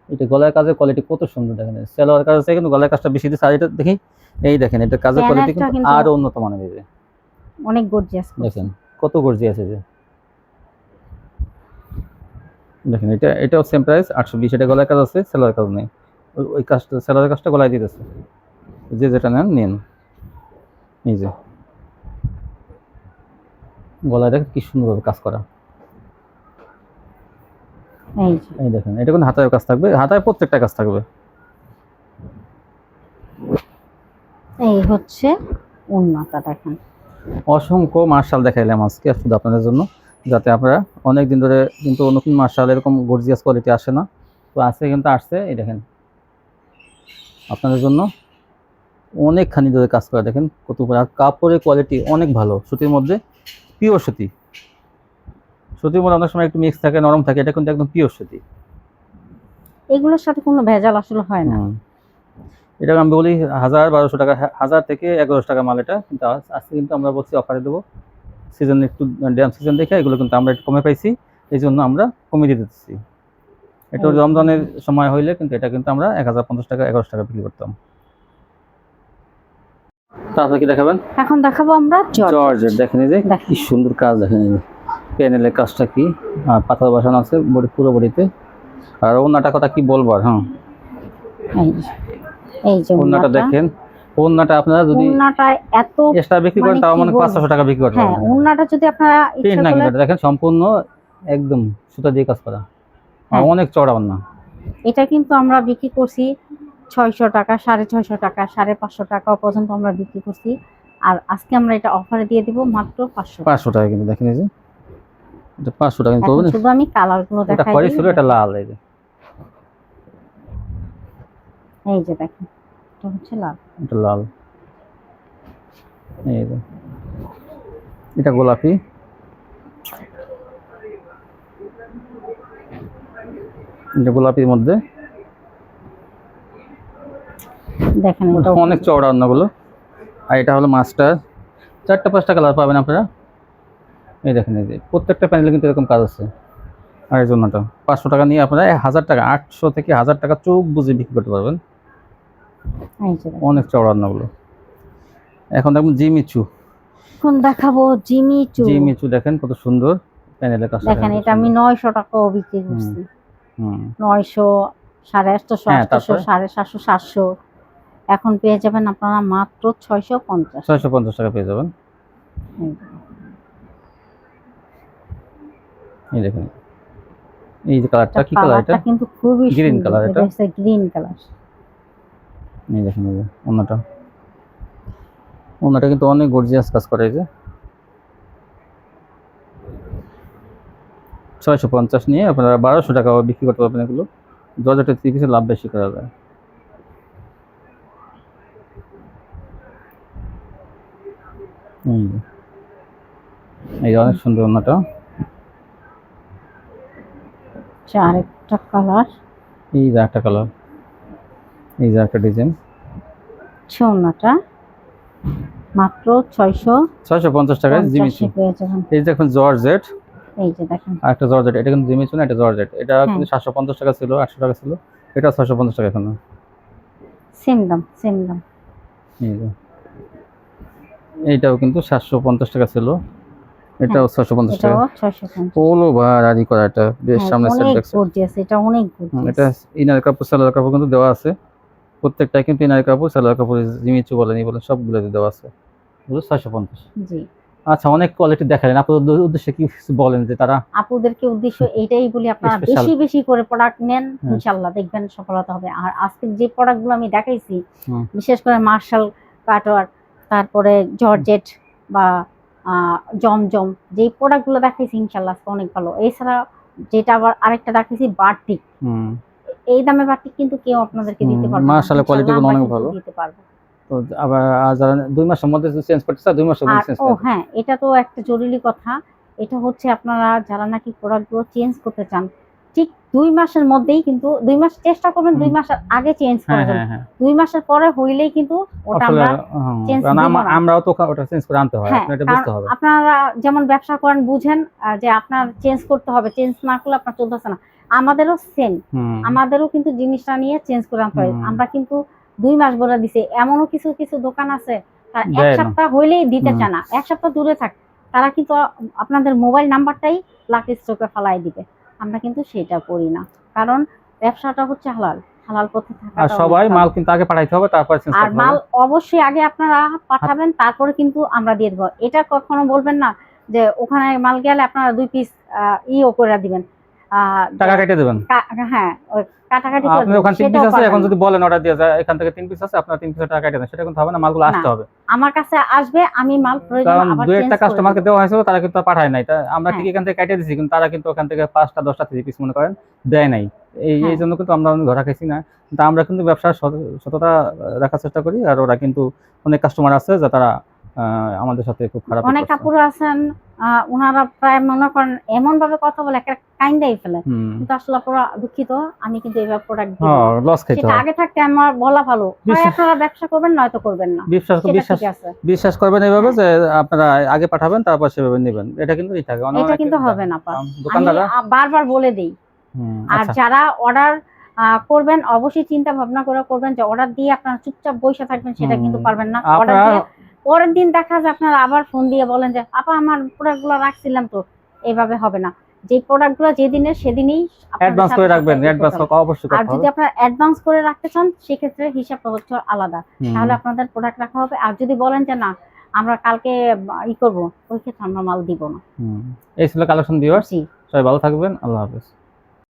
এটা গলায় কাজের কোয়ালিটি কত সুন্দর। দেখেন সেলোয়ার কাজ আছে কিন্তু গলায় কাজটা বেশি দিচ্ছে। আর এটা দেখি, এই দেখেন এটা কাজের কোয়ালিটি প্যানেলটা কিন্তু কিন্তু আরো উন্নত মানের। এই যে অনেক গর্জিয়াস দেখেন কত গর্জিয়াস আছে। যে দেখেন এটাও সেম প্রাইস 820, এটা গলায় কাজ আছে, সেলোয়ার কাজ নেই। ওই কাজটা সেলোয়ার কাজটা গলায় দিতেছে, যে যেটা নেন নিন। এই যে গলায় দেখেন কি সুন্দরভাবে কাজ করা। এই দেখেন এটা কিন্তু হাতায় কাজ থাকবে, হাতায় প্রত্যেকটা কাজ থাকবে। এই হচ্ছে ওড়নাটা দেখেন। অসংখ্য মার্শাল দেখাইলাম আজকে শুধু আপনাদের জন্য, যাতে আপনারা অনেক দিন ধরে কিন্তু নতুন মার্শাল এরকম গর্জিয়াস কোয়ালিটি আসে না, তো আজকে কিন্তু আসছে। এই দেখেন আপনাদের জন্য অনেকখানি ধরে কাজ করা, দেখেন কত উপরে। আর কাপড়ের কোয়ালিটি অনেক ভালো, সুতির মধ্যে পিওর সুতি। সুতির মধ্যে অনেক সময় একটু মিক্স থাকে, নরম থাকে, এটা কিন্তু একদম পিওর সুতি। এগুলোর সাথে কোনো ভেজাল আসলে হয় না। এটা আমি বলি 1000-1200 টাকা, 1000 থেকে 1100 টাকা মাল এটা, কিন্তু আজকে কিন্তু আমরা বলছি অফারে দেবো। সিজন একটু ড্যাম সিজন দেখে এগুলো কিন্তু আমরা একটু কমে পাইছি, এই জন্য আমরা কমিয়ে দিতেছি। এটা রমজানের সময় হইলে কিন্তু এটা কিন্তু আমরা 1050 টাকা 1100 টাকা বিক্রি করতাম। তারপরে কি দেখাবেন? এখন দেখাবো আমরা জর্জেট। দেখেন এই যে কি সুন্দর কাজ, দেখেন এই যে প্যানেলের কাজটা কি, পাথর বসানো আছে বডি, পুরো বডিতে। আর ওন্নাটা কথা কি বলবো আর, হ্যাঁ এই যে ওন্নাটা দেখেন। ওন্নাটা আপনারা যদি ওন্নাটা এত এক্সট্রা বিক্রি করেন তাও মানে 500 টাকা বিক্রি করতে হ্যাঁ, ওন্নাটা যদি আপনারা ইচ্ছা করে দেখেন সম্পূর্ণ একদম সুতা দিয়ে কাজ করা, আর অনেক চড়া ওন্না। এটা কিন্তু আমরা বিক্রি করছি 600 টাকা, 650 টাকা, 550 টাকা পর্যন্ত আমরা বিক্রি করছি। আর আজকে আমরা এটা অফারে দিয়ে দিব মাত্র 500 টাকা। কিন্তু দেখেন এই যে এটা 500 টাকা কিন্তু শুধু আমি কালারগুলো দেখাই। এটা খয়েরি ছিল, এটা লাল। এই যে দেখেন এটা হচ্ছে লাল, এটা লাল। এই যে এটা গোলাপি। এটা গোলাপির মধ্যে দেখেন অনেক চওড়া ওন্নাগুলো। আর এটা হলো মাস্টার, 4টা-5টা কালার পাবেন আপনারা। এই দেখেন এই যে প্রত্যেকটা প্যানেলে কিন্তু এরকম কাজ আছে। আর এই জন্যটা 500 টাকা নিয়ে আপনারা 1000 টাকা, 800 থেকে 1000 টাকা চোখ বুঝে বিক্রি করতে পারবেন। অনেক চওড়া ওন্নাগুলো। এখন দেখুন জিমিচু। এখন দেখাবো জিমিচু। জিমিচু দেখেন কত সুন্দর প্যানেলের কাজ। দেখেন এটা আমি 900 টাকাও বিক্রি করছি। 900, 850, 850, 750, 700। এখন পেয়ে যাবেন আপনারা মাত্র 650 টাকা পেয়ে যাবেন। এই দেখেন এই যে কালারটা, কি কালার এটা? কিন্তু খুবই গ্রিন কালার। এটা হচ্ছে গ্রিন কালার। এই দেখেন এই যে ওন্নাটা কিন্তু অনেক গর্জিয়াস কাজ করে। এই যে 650 নিয়ে আপনারা 1200 টাকা বিক্রি করতে পারবেন। এগুলো জর্জেটের 3 পিসে লাভ বেশি করা যায়। এই অনেক সুন্দর ওন্নাটা। আরেকটা কালার, এই যে একটা কালার, এই যে একটা ডিজাইন। ওন্নাটা মাত্র 650 টাকায় জিমিচু পেয়ে যাবেন। এই যে এখন জর্জেট। এই যে দেখেন আরেকটা জর্জেট, এটা কিন্তু জিমিচু না, এটা জর্জেট। এটা কিন্তু 750 টাকা ছিল, 800 টাকা ছিল, এটা 650 টাকা এখন। সেম দাম, সেম দাম। এই যে এইটাও কিন্তু 750 টাকা ছিল, এটাও 650 টাকা। পোলো ভারী করা, এটা বেশ সামনে সেট দেখছেন। এটা অনেক গর্জিয়াস। এটা ইনার কাপড় সালোয়ার কাপড় কিন্তু দেওয়া আছে, প্রত্যেকটা কিন্তু ইনার কাপড় সালোয়ার কাপড় জিমিচু বলেন এই বলেন সবগুলোতে দেওয়া আছে। এগুলো 650। জি আচ্ছা, অনেক কোয়ালিটি দেখালেন। আপনাদের উদ্দেশ্যে কি বলেন যে তারা? আপুদেরকে উদ্দেশ্য এইটাই বলি, আপনারা বেশি বেশি করে প্রোডাক্ট নেন, ইনশাআল্লাহ দেখবেন সফলতা হবে। আর আজকে যে প্রোডাক্টগুলো আমি দেখাইছি, বিশেষ করে মার্শাল কাটওয়ার, তারপরে জর্জেট বা জমজম, যে প্রোডাক্টগুলো দেখাইছি ইনশাআল্লাহ অনেক ভালো। এছাড়া যেটা আবার আরেকটা দেখাইছি বাটিক, এই দামে বাটিক কিন্তু কেউ আপনাদেরকে দিতে পারবে না। মাশাআল্লাহ কোয়ালিটিগুলো অনেক ভালো, দিতে পারবো। তো আবার যারা 2 মাসের মধ্যে চেঞ্জ করতে চায় 2 মাসের মধ্যে চেঞ্জ করতে। হ্যাঁ, এটা তো একটা জরুরি কথা। এটা হচ্ছে আপনারা যারা নাকি প্রোডাক্টগুলো চেঞ্জ করতে চান, ঠিক 2 মাসের মধ্যেই কিন্তু 2 মাস চেষ্টা করবেন, 2 মাসের আগে চেঞ্জ করার জন্য। 2 মাসের পরে হইলেই কিন্তু ওটা আমরা চেঞ্জ করব না। আমরাও তো ওটা চেঞ্জ করে আনতে হয়, আপনাদের এটা বুঝতে হবে। আপনারা যেমন ব্যবসা করেন বুঝেন যে আপনার চেঞ্জ করতে হবে, চেঞ্জ না করলে আপনার চলতেছে না। আমাদেরও সেম, আমাদেরও কিন্তু জিনিসটা নিয়ে চেঞ্জ করে আনতে হয়। আমরা কিন্তু 2 মাস বলে দিছি, এমনও কিছু কিছু দোকান আছে তার 1 সপ্তাহ হইলেই দিতে চায় না। 1 সপ্তাহ দূরে থাক, তারা কিন্তু আপনাদের মোবাইল নাম্বারটাই ব্ল্যাক স্টকে ফেলাই দিবে। আমরা কিন্তু সেটা করি না, কারণ ব্যবসাটা হচ্ছে হালাল, হালাল পথে থাকা। আর সবাই মাল কিন্তু আগে পাঠাইতে হবে, তারপর চেঞ্জ করতে হবে। আর মাল অবশ্যই আগে আপনারা পাঠাবেন, তারপরে কিন্তু আমরা দিয়ে দেব। এটা কখনো বলবেন না যে ওখানে মাল গেলে আপনারা 2 পিস ইও করে দিবেন, টাকা কেটে দেবেন। হ্যাঁ ওই কাটাকাটি করে আপনি ওখানে 3 পিস সেটাও আছে, এখন পারবেন যদি বলেন অর্ডার দিয়ে যায় এখান থেকে 3 পিস আছে আপনার 3 পিসের টাকা কেটে দেন, সেটা কিন্তু হবে না, মালগুলো আসতে না। হবে। আমার কাছে আসবে, আমি মাল প্রয়োজন কারণ আবার দুই চেঞ্জ একটা করে কাস্টমারকে দেব। দেওয়া হয়েছিল, তারা কিন্তু আর পাঠায় নাই, তা আমরা হ্যাঁ ঠিক এখান থেকে কেটে দিছি, কিন্তু তারা কিন্তু ওখান থেকে 5টা 10টা 3 পিস মনে করেন দেয় নাই। এই হ্যাঁ জন্য কিন্তু আমরা ধরা খাইছি না, কিন্তু আমরা কিন্তু ব্যবসার সততা রাখার চেষ্টা করি, আর ওরা কিন্তু অনেক কাস্টমার আছে যা তারা আমাদের সাথে খুব খারাপ অনেক করছে। কাপড় আছেন ওনারা প্রায় মনে করেন এমন ভাবে কথা বলে একটা কাইন্দাই ফেলে, কিন্তু আসলে আপনারা দুঃখিত, আমি কিন্তু এইভাবে প্রোডাক্ট দিব না। লস খাইতে সেটা হয়। আগে থাকতে আমার বলা ভালো, হয় আপনারা ব্যবসা করবেন নয়তো করবেন না, বিশ্বাস সেটা বিশ্বাস ঠিক আছে। বিশ্বাস করবেন এইভাবে হ্যাঁ যে আপনারা আগে পাঠাবেন তারপর সেভাবে নেবেন, এটা কিন্তু ঠিক থাকে। এটা কিন্তু হবে না আপা, আমি দোকানদাররা বারবার বলে দিই। আর আচ্ছা যারা অর্ডার করবেন অবশ্যই চিন্তা ভাবনা করে করবেন, যে অর্ডার দিয়ে আপনারা চুপচাপ বসে থাকবেন সেটা কিন্তু পারবেন না। অর্ডার আপনারা দিয়ে পরের দিন দেখা যায় আপনারা আবার ফোন দিয়ে বলেন যে আপা আমার প্রোডাক্টগুলো রাখছিলাম তো, এইভাবে হবে না। যে প্রোডাক্টগুলো যেদিনের সেদিনই আপনাদের অ্যাডভান্স সাথে করে সাথে রাখবেন, ই অ্যাডভান্স করতে হবে। অবশ্যই আর করতে যদি হবে। আপনারা অ্যাডভান্স করে রাখতে চান সেক্ষেত্রে হিসাবটা হচ্ছে আলাদা, তাহলে আপনাদের প্রোডাক্ট রাখা হবে। আর যদি বলেন যে না আমরা কালকে ই করবো, ওই ক্ষেত্রে আমরা মাল দিব না। এই ছিল কালেকশন ভিউয়ার্স, জি সবাই ভালো থাকবেন, আল্লাহ হাফেজ।